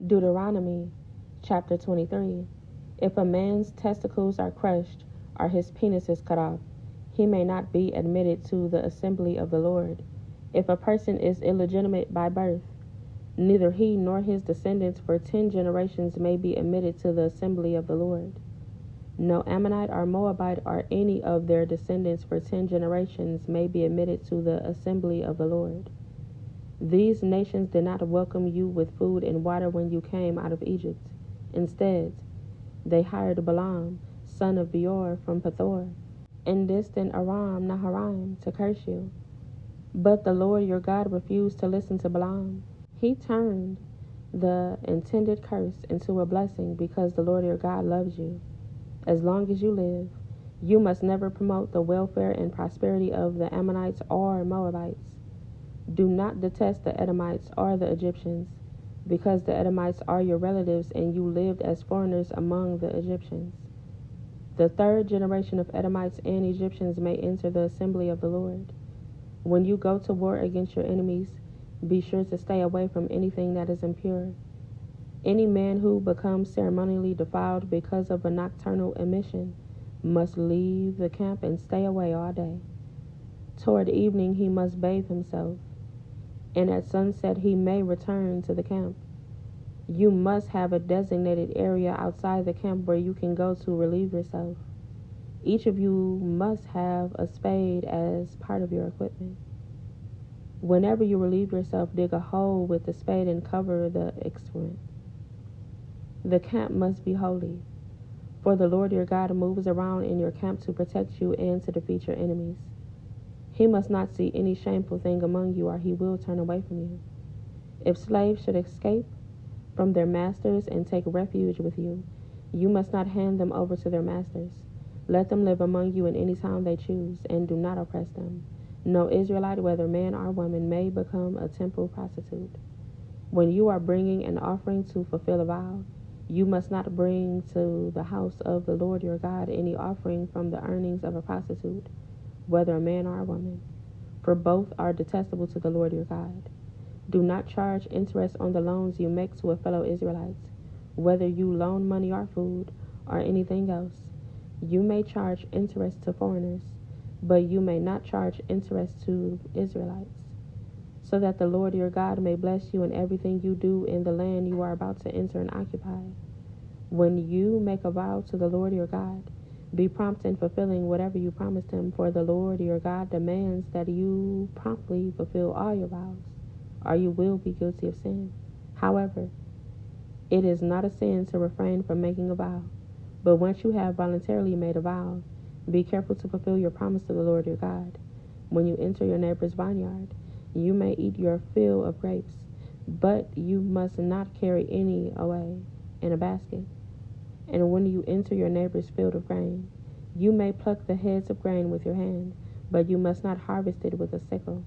Deuteronomy chapter 23. If a man's testicles are crushed or his penis is cut off, he may not be admitted to the assembly of the Lord. If a person is illegitimate by birth, neither he nor his descendants for 10 generations may be admitted to the assembly of the Lord. No Ammonite or Moabite or any of their descendants for 10 generations may be admitted to the assembly of the Lord. These nations did not welcome you with food and water when you came out of Egypt. Instead, they hired Balaam, son of Beor, from Pethor, in distant Aram Naharaim, to curse you. But the Lord your God refused to listen to Balaam. He turned the intended curse into a blessing because the Lord your God loves you. As long as you live, you must never promote the welfare and prosperity of the Ammonites or Moabites. Do not detest the Edomites or the Egyptians, because the Edomites are your relatives and you lived as foreigners among the Egyptians. The 3rd generation of Edomites and Egyptians may enter the assembly of the Lord. When you go to war against your enemies, be sure to stay away from anything that is impure. Any man who becomes ceremonially defiled because of a nocturnal emission must leave the camp and stay away all day. Toward evening he must bathe himself, and at sunset he may return to the camp. You must have a designated area outside the camp where you can go to relieve yourself. Each of you must have a spade as part of your equipment. Whenever you relieve yourself, dig a hole with the spade and cover the excrement. The camp must be holy, for the Lord your God moves around in your camp to protect you and to defeat your enemies. He must not see any shameful thing among you, or he will turn away from you. If slaves should escape from their masters and take refuge with you, you must not hand them over to their masters. Let them live among you in any town they choose, and do not oppress them. No Israelite, whether man or woman, may become a temple prostitute. When you are bringing an offering to fulfill a vow, you must not bring to the house of the Lord your God any offering from the earnings of a prostitute, whether a man or a woman, for both are detestable to the Lord your God. Do not charge interest on the loans you make to a fellow Israelite, whether you loan money or food or anything else. You may charge interest to foreigners, but you may not charge interest to Israelites, so that the Lord your God may bless you in everything you do in the land you are about to enter and occupy. When you make a vow to the Lord your God, be prompt in fulfilling whatever you promised him, for the Lord your God demands that you promptly fulfill all your vows, or you will be guilty of sin. However, it is not a sin to refrain from making a vow, but once you have voluntarily made a vow, be careful to fulfill your promise to the Lord your God. When you enter your neighbor's vineyard, you may eat your fill of grapes, but you must not carry any away in a basket. And when you enter your neighbor's field of grain, you may pluck the heads of grain with your hand, but you must not harvest it with a sickle.